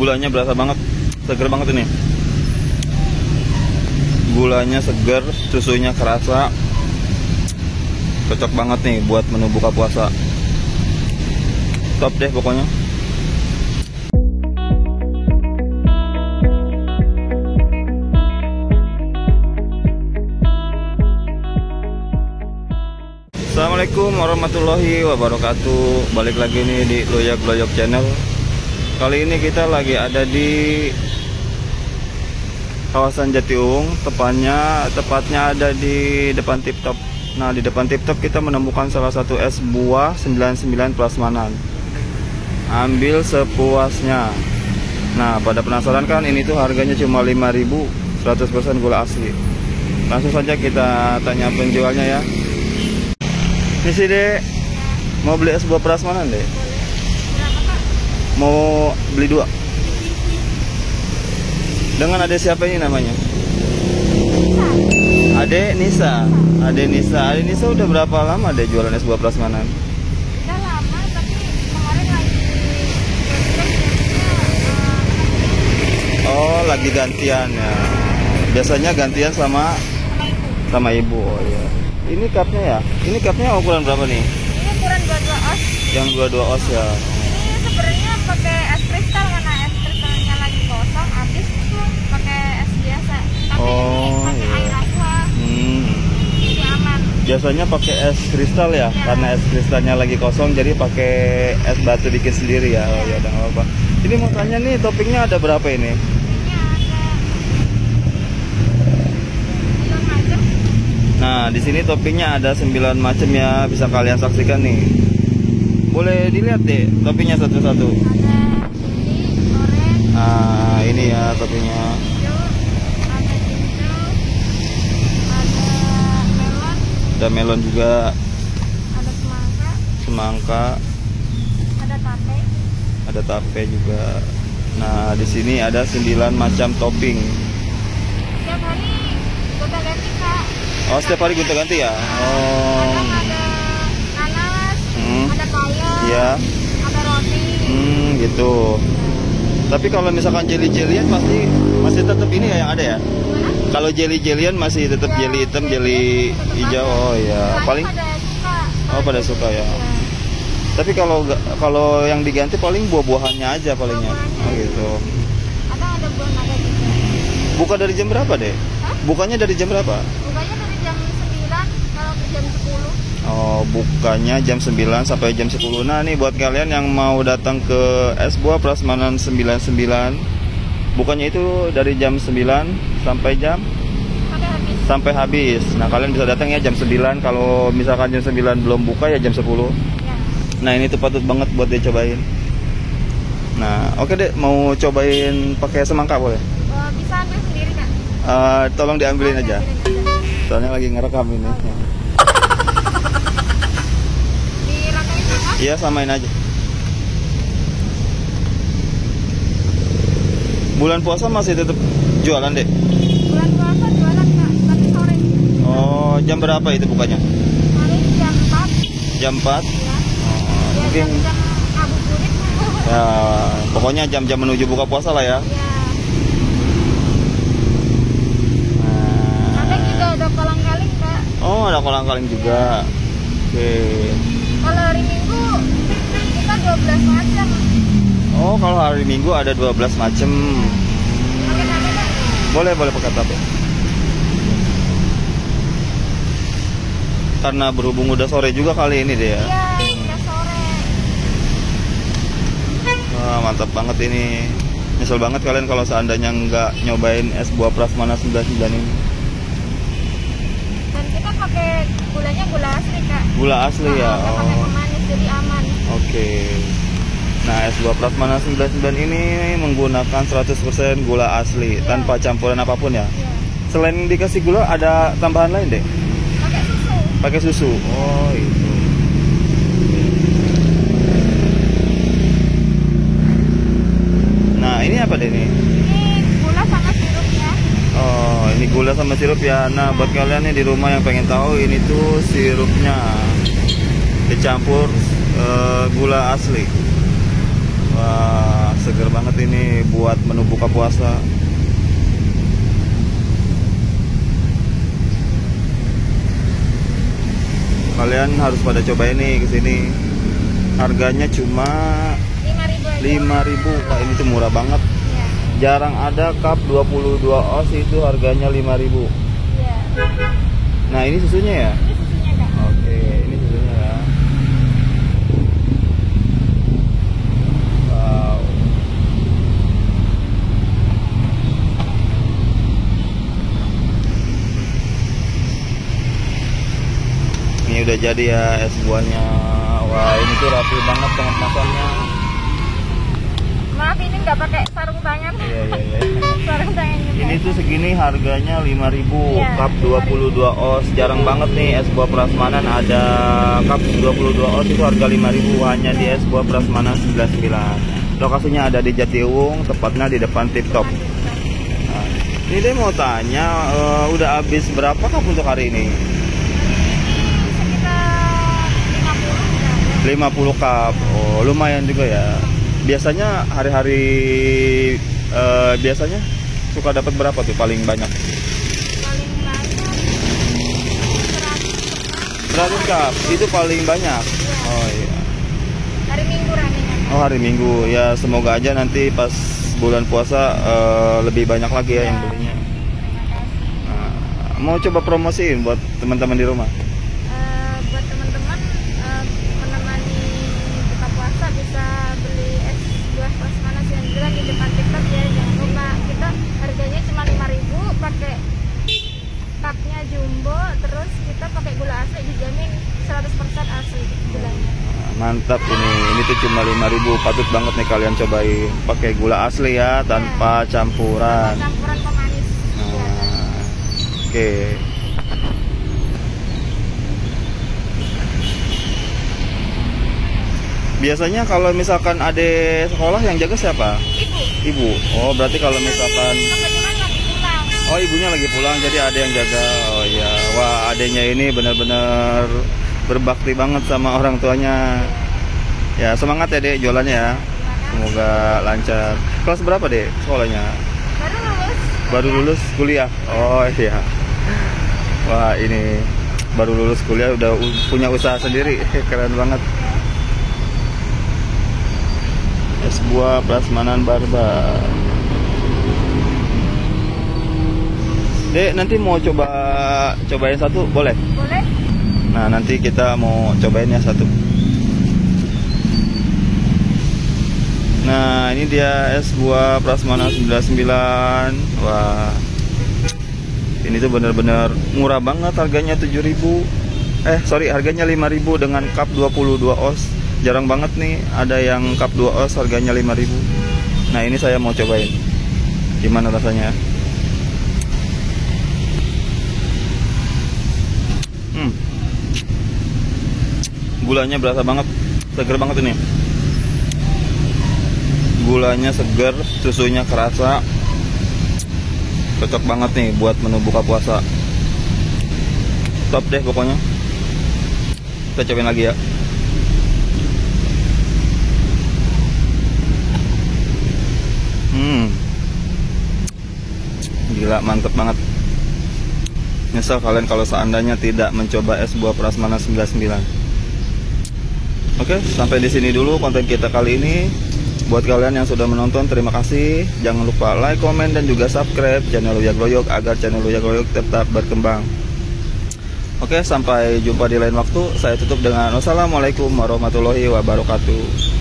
Gulanya berasa banget, seger banget ini. Gulanya seger, susunya kerasa. Cocok banget nih buat menu buka puasa. Top deh pokoknya. Assalamualaikum warahmatullahi wabarakatuh. Balik lagi nih di Loyak Channel. Kali ini kita lagi ada di kawasan Jatiung, tepatnya ada di depan Tip Top. Nah, di depan Tip Top kita menemukan salah satu es buah 99 prasmanan. Ambil sepuasnya. Nah, pada penasaran kan, ini tuh harganya cuma 5.000, 100% gula asli. Langsung saja kita tanya penjualnya ya. Ini sih dek, mau beli es buah prasmanan dek? Mau beli 2. Dengan adek siapa ini namanya? Adek Nisa. Adek Nisa udah berapa lama dek jualan es buah prasmanan? Udah lama, tapi kemarin lagi Oh, lagi gantian ya. Biasanya gantian sama ibu. Oh iya. Ini cupnya ya? Ini cupnya ukuran berapa nih? ini ukuran 22 oz. Yang 22 oz ya. Ini sebenarnya pakai es kristal, karena es kristalnya lagi kosong, habis tuh pakai es biasa. Tapi ini pakai air aqua. Jadi aman. Biasanya pakai es kristal ya, karena es kristalnya lagi kosong, jadi pakai es batu bikin sendiri ya. Oh ya, udah nggak apa-apa. Ini mau tanya nih, toppingnya ada berapa ini? Nah, di sini toppingnya ada 9 macam ya, bisa kalian saksikan nih. Boleh dilihat deh toppingnya satu-satu. Ada putih, orange, Nah, ini ya toppingnya. hijau, ada jinjo, ada melon, Ada melon juga, ada semangka, ada tape juga. Nah, di sini ada 9 macam topping. Setiap hari gonta ganti kak. Oh, setiap hari gonta-ganti ya? Oh. Kadang ada nanas, ada payung, Iya. ada roti. Gitu. Tapi kalau misalkan jelly-jellyan masih tetap ini ya yang ada ya? Gimana? Kalau jelly-jellyan masih tetap jelly hitam, jelly hijau. Oh ya, paling pada suka. pada suka ya. Iya. Tapi kalau yang diganti paling buah-buahannya aja palingnya. Oh gitu. Kadang ada buah naga juga. Buka dari jam berapa, Dek? Hah? Bukanya dari jam berapa? Bukanya dari jam 9 kalau ke jam 10. Oh, bukanya jam 9 sampai jam 10. Nah, nih buat kalian yang mau datang ke es buah prasmanan 99, bukanya itu dari jam 9 sampai Sampai habis. Nah, kalian bisa datang ya jam 9. Kalau misalkan jam 9 belum buka ya jam 10. Ya. Nah, ini tuh patut banget buat dicobain. Nah, oke Dek, mau cobain pakai semangka boleh? Bisa ambil sendiri kak. Tolong diambilin aja. Soalnya lagi ngerekam ini. Diratain sama? Iya, samain aja. Bulan puasa masih tetap jualan, Dek? Bulan puasa jualan kak, tapi sore. Oh, jam berapa itu bukanya? Paling jam 4. Jam 4? Ya. Mungkin Jam ngabuburit. ya, pokoknya jam-jam menuju buka puasa lah ya. Ya. Nah, Kadang juga ada kolang-kaling kak. oh, ada kolang-kaling juga. Oke. Kalau hari Minggu kita 12 macam. Oh, kalau hari Minggu ada 12 macam. Pakai tape kak? Boleh pakai tape. Karena berhubung udah sore juga kali ini deh ya. Iya, udah sore. Wah, mantap banget ini. Nyesel banget kalian kalau seandainya nggak nyobain es buah prasmanan 99 ini. Dan kita pakai gulanya gula asli kak. Gula asli ya. Nggak pakai Oh, pemanis, jadi aman. oke. Nah, es buah prasmanan 99 ini menggunakan 100% gula asli tanpa campuran apapun ya. Iya. Selain dikasih gula ada tambahan lain deh. Pakai susu. Pakai susu. Oh, itu. Nah, ini apa deh nih? Ini gula sama sirupnya. Oh, ini gula sama sirup ya. Nah, buat kalian nih di rumah yang pengen tahu, ini tuh sirupnya dicampur gula asli. Wah, seger banget ini buat menu buka puasa. Kalian harus pada coba ini ke sini. Harganya cuma 5.000. Pak, ini tuh murah banget. Iya. Jarang ada cup 22 oz itu harganya 5.000. Iya. Nah, ini susunya ya? Ini susunya, Kak. Oke, ini susunya ya. Wow. Ini udah jadi ya es buahnya. Wah, ini tuh rapi banget pengemasannya. Maaf, ini nggak pakai sarung tangan. Iya, iya, iya. Sarung tangannya. Ini tuh segini harganya 5.000. Iya, Cup 22 oz. Jarang banget nih es buah Prasmanan ada cup 22 oz itu harga 5.000 hanya di es buah Prasmanan 99. Lokasinya ada di Jatiwung, tepatnya di depan Tip Top. Nah, ini deh mau tanya, udah habis berapa cup untuk hari ini? Sekitar 50 50 cup. Oh, lumayan juga ya. Biasanya hari-hari biasanya suka dapat berapa tuh paling banyak? paling banyak 100 cup itu paling banyak. Oh iya. hari Minggu ramenya. Oh, hari Minggu ya, semoga aja nanti pas bulan puasa lebih banyak lagi ya yang belinya. Nah, mau coba promosiin buat teman-teman di rumah. Buat teman-teman menemani buka puasa bisa beli es buah Prasmanan 99 di depan TikTok ya. Jangan lupa, kita harganya cuma 5.000, pakai cupnya jumbo, terus kita pakai gula asli, dijamin 100% asli gulanya. Mantap ini tuh cuma 5.000, patut banget nih kalian cobain. Pakai gula asli ya, tanpa campuran. Campuran pemanis. Nah, oke. Biasanya kalau misalkan adik sekolah yang jaga siapa? Ibu. Oh, berarti kalau misalkan Kebetulan lagi pulang. oh, ibunya lagi pulang jadi ada yang jaga. Oh iya. Wah, adiknya ini benar-benar berbakti banget sama orang tuanya. Ya, semangat ya, Dek, jualannya ya. Semoga lancar. Kelas berapa, Dek, sekolahnya? Baru lulus. Baru lulus kuliah. Oh iya. Wah, ini baru lulus kuliah udah punya usaha sendiri. Keren banget. Es buah Prasmanan Barbar. Dek, nanti mau cobain satu, boleh? Boleh? Nah, nanti kita mau cobain ya satu. Nah, ini dia es buah Prasmanan 99. Wah, ini tuh bener-bener murah banget, harganya 7.000. Harganya 5.000 dengan cup 22 oz. Jarang banget nih ada yang cup 2 oz harganya 5.000. Nah, ini saya mau cobain. Gimana rasanya? Gulanya berasa banget, seger banget ini. Gulanya seger, susunya kerasa. Cocok banget nih buat menu buka puasa. Top deh pokoknya. Kita cobain lagi ya. Gila, mantep banget. Nyesel kalian kalau seandainya tidak mencoba es buah Prasmanan 99. Oke, sampai di sini dulu konten kita kali ini. Buat kalian yang sudah menonton, terima kasih. Jangan lupa like, komen, dan juga subscribe channel Luya Groyok agar channel Luya Groyok tetap berkembang. Oke, sampai jumpa di lain waktu. Saya tutup dengan wassalamualaikum warahmatullahi wabarakatuh.